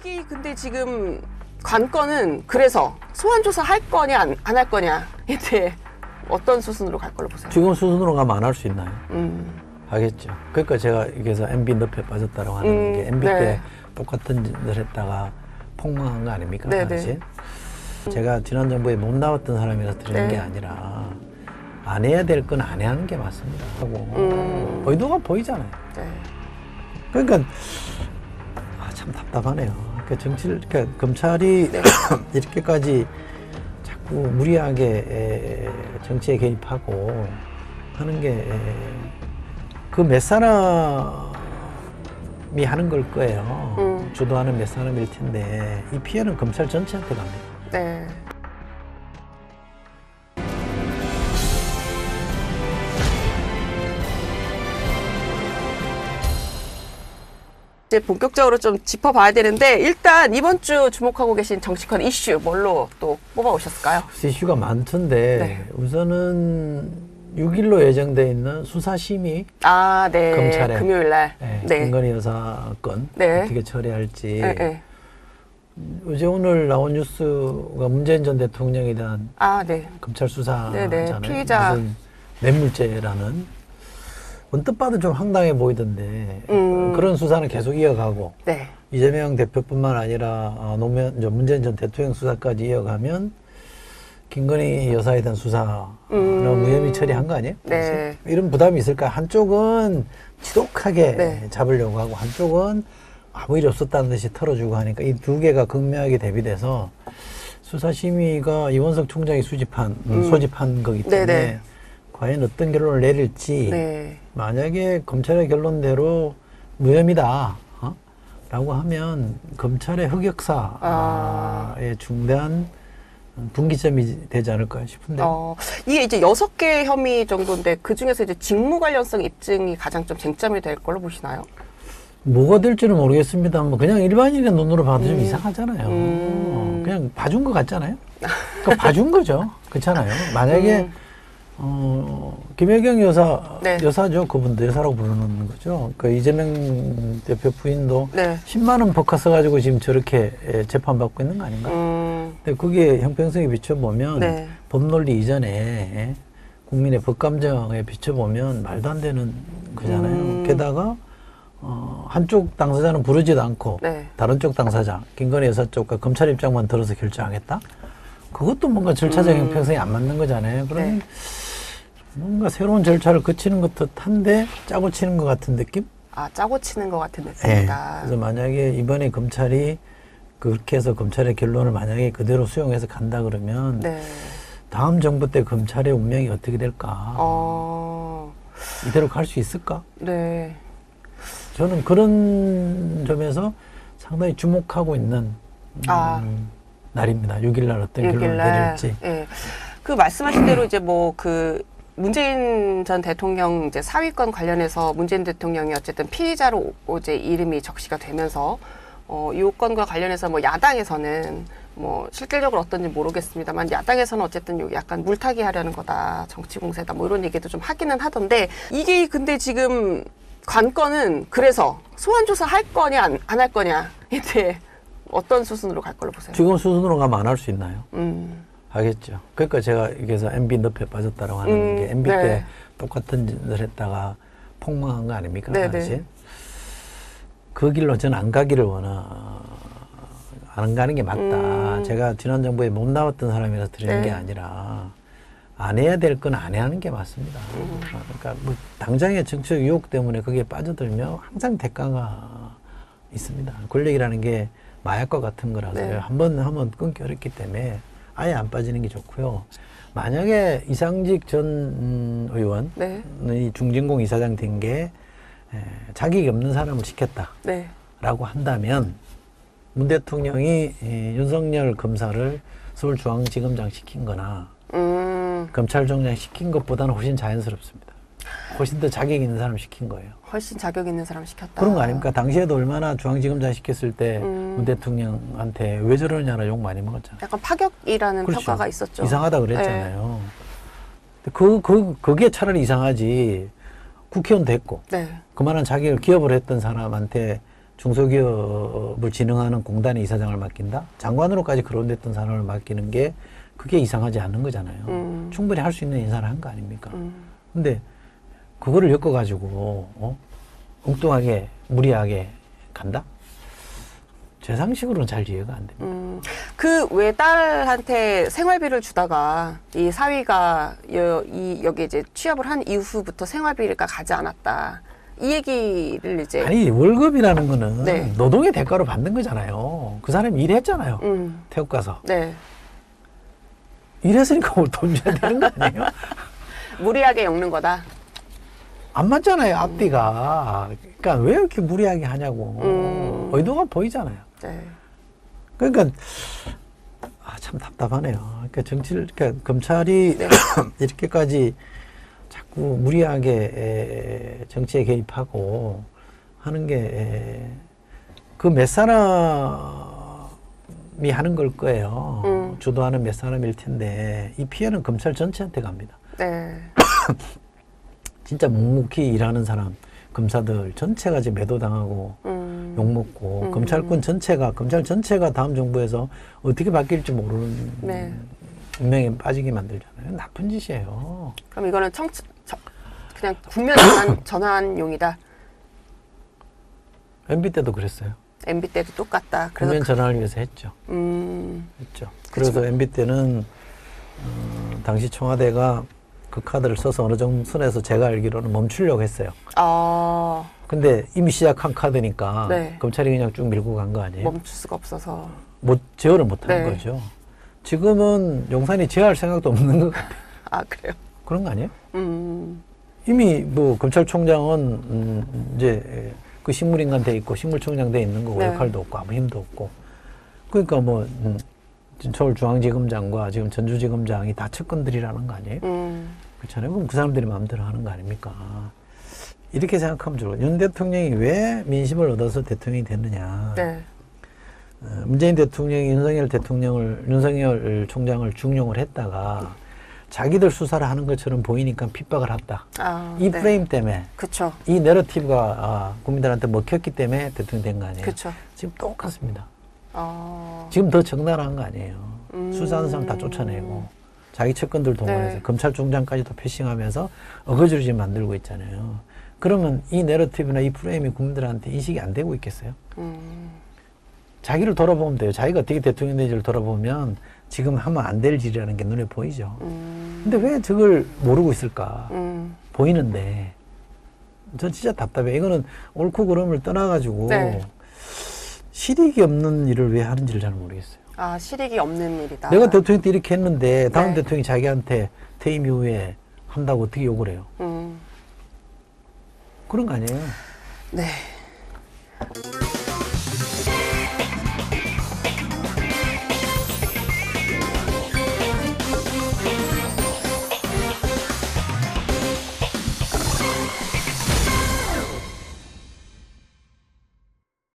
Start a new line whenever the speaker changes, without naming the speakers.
이게 근데 지금 관건은 그래서 소환 조사 할 거냐 안 할 거냐에 대해 어떤 수순으로 갈 걸로 보세요?
지금 수순으로 가면 안 할 수 있나요? 하겠죠. 그러니까 제가 여기서 MB 늪에 빠졌다고 하는 게 MB
네.
때 똑같은 짓을 했다가 폭망한 거 아닙니까?
네,
당시? 제가 지난 정부에 못 나왔던 사람이라서 드리는
네.
게 아니라 안 해야 될 건 안 해야 하는 게 맞습니다. 하고 의도가 보이잖아요.
네.
그러니까 참 답답하네요. 그러니까 검찰이
네.
이렇게까지 자꾸 무리하게 정치에 개입하고 하는 게 그 몇 사람이 하는 걸 거예요. 주도하는 몇 사람일 텐데 이 피해는 검찰 전체한테 갑니다.
네. 이제 본격적으로 좀 짚어봐야 되는데 일단 이번 주 주목하고 계신 정치권 이슈 뭘로 또 뽑아오셨을까요?
이슈가 많던데
네.
우선은 6일로 예정돼 있는 수사심의
아, 네.
검찰에.
금요일 날.
네,
네.
김건희 여사 건
네.
어떻게 처리할지
네, 네.
어제 오늘 나온 뉴스가 문재인 전 대통령에 대한
아, 네.
검찰 수사잖아요.
네네, 피의자.
무슨 뇌물죄라는 언뜻 봐도 좀 황당해 보이던데 그런 수사는 계속 이어가고
네.
이재명 대표뿐만 아니라 문재인 전 대통령 수사까지 이어가면 김건희 여사에 대한 수사는 무혐의 처리한 거 아니에요?
네.
이런 부담이 있을까? 한쪽은 지독하게
네.
잡으려고 하고 한쪽은 아무 일 없었다는 듯이 털어주고 하니까 이 두 개가 극명하게 대비돼서 수사심의가 이원석 총장이 소집한 거기 때문에
네네.
과연 어떤 결론을 내릴지
네.
만약에 검찰의 결론대로 무혐의다 라고 하면 검찰의 흑역사의 중대한 분기점이 되지 않을까 싶은데
이게 이제 6개 혐의 정도인데 그 중에서 이제 직무 관련성 입증이 가장 좀 쟁점이 될 걸로 보시나요?
뭐가 될지는 모르겠습니다만 그냥 일반인의 눈으로 봐도 좀 이상하잖아요. 그냥 봐준 것 같잖아요. 그러니까 봐준 거죠. 그렇잖아요. 만약에 김혜경 여사,
네.
여사죠. 그분도 여사라고 부르는 거죠. 그 이재명 대표 부인도
네.
10만 원 버카 써가지고 지금 저렇게 재판받고 있는 거 아닌가? 근데 그게 형평성에 비춰보면
네.
법논리 이전에 국민의 법감정에 비춰보면 말도 안 되는 거잖아요. 게다가 한쪽 당사자는 부르지도 않고
네.
다른 쪽 당사자, 김건희 여사 쪽과 검찰 입장만 들어서 결정하겠다? 그것도 뭔가 절차적 형평성이 안 맞는 거잖아요. 그러면
네.
뭔가 새로운 절차를 거치는 것 듯한데 짜고 치는 것 같은 느낌?
아, 짜고 치는 것 같은
네.
느낌이다.
그래서 만약에 이번에 검찰이 그렇게 해서 검찰의 결론을 만약에 그대로 수용해서 간다 그러면
네.
다음 정부 때 검찰의 운명이 어떻게 될까? 이대로 갈 수 있을까?
네.
저는 그런 점에서 상당히 주목하고 있는 날입니다. 6일날 어떤 결론을 내릴지.
네. 그 말씀하신 대로 이제 뭐 그 문재인 전 대통령 이제 사위권 관련해서 문재인 대통령이 어쨌든 피의자로 이제 이름이 적시가 되면서 이 건과 관련해서 뭐 야당에서는 뭐 실질적으로 어떤지 모르겠습니다만 야당에서는 어쨌든 요 약간 물타기 하려는 거다, 정치 공세다, 뭐 이런 얘기도 좀 하기는 하던데 이게 근데 지금 관건은 그래서 소환 조사 할 거냐 안 할 거냐에 대해 어떤 수순으로 갈 걸로 보세요?
지금 수순으로 가면 안 할 수 있나요? 하겠죠. 그러니까 제가 여기서 MB 늪에 빠졌다고 하는 게 MB
네.
때 똑같은 짓을 했다가 폭망한 거 아닙니까?
네,
당시
네.
그 길로 저는 안 가기를 안 가는 게 맞다. 제가 지난 정부에 못 나왔던 사람이라서 드리는
네.
게 아니라 안 해야 될 건 안 해야 하는 게 맞습니다. 그러니까 뭐 당장의 정치적 유혹 때문에 거기에 빠져들면 항상 대가가 있습니다. 권력이라는 게 마약과 같은 거라서요.
네.
한번 하면 끊기 어렵기 때문에 아예 안 빠지는 게 좋고요. 만약에 이상직 전 의원이
네.
중진공 이사장 된 게 자격이 없는 사람을 시켰다라고
네.
한다면 문 대통령이 윤석열 검사를 서울중앙지검장 시킨 거나 검찰총장 시킨 것보다는 훨씬 자연스럽습니다. 훨씬 더 자격 있는 사람 시킨 거예요.
훨씬 자격 있는 사람 시켰다.
그런 거 아닙니까? 당시에도 얼마나 중앙지검장 시켰을 때 문 대통령한테 왜 저러냐라 욕 많이 먹었잖아요.
약간 파격이라는
그렇죠.
평가가 있었죠.
이상하다 그랬잖아요. 그게 차라리 이상하지. 국회의원 됐고
네.
그만한 자격을 기업을 했던 사람한테 중소기업을 진흥하는 공단의 이사장을 맡긴다? 장관으로까지 거론됐던 사람을 맡기는 게 그게 이상하지 않는 거잖아요. 충분히 할 수 있는 인사를 한 거 아닙니까? 근데 그거를 엮어가지고 엉뚱하게 무리하게 간다? 제 상식으로는 잘 이해가 안 됩니다.
그 왜 딸한테 생활비를 주다가 이 사위가 여기 이제 취업을 한 이후부터 생활비가 가지 않았다. 이 얘기를 이제
아니 월급이라는 거는
네.
노동의 대가로 받는 거잖아요. 그 사람이 일했잖아요. 태국 가서.
네.
일했으니까 뭐 돈 줘야 되는 거 아니에요?
무리하게 엮는 거다.
안 맞잖아요, 앞뒤가. 그러니까 왜 이렇게 무리하게 하냐고. 의도가 보이잖아요.
네.
그러니까 참 답답하네요. 그러니까 그러니까 검찰이
네.
이렇게까지 자꾸 무리하게 정치에 개입하고 하는 게 그 몇 사람이 하는 걸 거예요. 주도하는 몇 사람일 텐데 이 피해는 검찰 전체한테 갑니다.
네.
진짜 묵묵히 일하는 사람, 검사들 전체가 지금 매도당하고 욕먹고 검찰 전체가 다음 정부에서 어떻게 바뀔지 모르는
네.
운명에 빠지게 만들잖아요. 나쁜 짓이에요.
그럼 이거는 그냥 국면 전환용이다.
MB 때도 그랬어요.
MB 때도 똑같다.
국면 전환을 위해서 했죠. 했죠. 그래서 MB 때는 당시 청와대가 그 카드를 써서 어느 정도 선에서 제가 알기로는 멈추려고 했어요. 근데 이미 시작한 카드니까
네.
검찰이 그냥 쭉 밀고 간 거 아니에요?
멈출 수가 없어서.
제어를 못하는
네.
거죠. 지금은 용산이 제어할 생각도 없는 것 같아요.
아, 그래요?
그런 거 아니에요? 이미 뭐 검찰총장은 이제 그 식물인간 돼 있고 식물총장 돼 있는 거고
네.
역할도 없고 아무 힘도 없고 그러니까 뭐 서울중앙지검장과 지금 전주지검장이 다 측근들이라는 거 아니에요? 그렇잖아요. 그럼 그 사람들이 마음대로 하는 거 아닙니까? 이렇게 생각하면 좋아요. 윤 대통령이 왜 민심을 얻어서 대통령이 됐느냐?
네.
문재인 대통령이 윤석열 총장을 중용을 했다가 자기들 수사를 하는 것처럼 보이니까 핍박을 했다. 이
네.
프레임 때문에
그쵸.
이 내러티브가 국민들한테 먹혔기 때문에 대통령이 된 거 아니에요?
그쵸.
지금 똑같습니다. 지금 더 적나라한 거 아니에요. 수사하는 사람 다 쫓아내고 자기 측근들 동원해서
네.
검찰총장까지도 패싱하면서 어거지로 지금 만들고 있잖아요. 그러면 이 내러티브나 이 프레임이 국민들한테 인식이 안 되고 있겠어요? 자기를 돌아보면 돼요. 자기가 어떻게 대통령 된지를 돌아보면 지금 하면 안 될 일이라는 게 눈에 보이죠. 근데 왜 저걸 모르고 있을까? 보이는데. 전 진짜 답답해. 이거는 옳고 그름을 떠나가지고
네.
실익이 없는 일을 왜 하는지를 잘 모르겠어요.
실익이 없는 일이다.
내가 대통령 때 이렇게 했는데 다음
네.
대통령이 자기한테 퇴임 이후에 한다고 어떻게 욕을 해요?
음.
그런 거 아니에요?
네.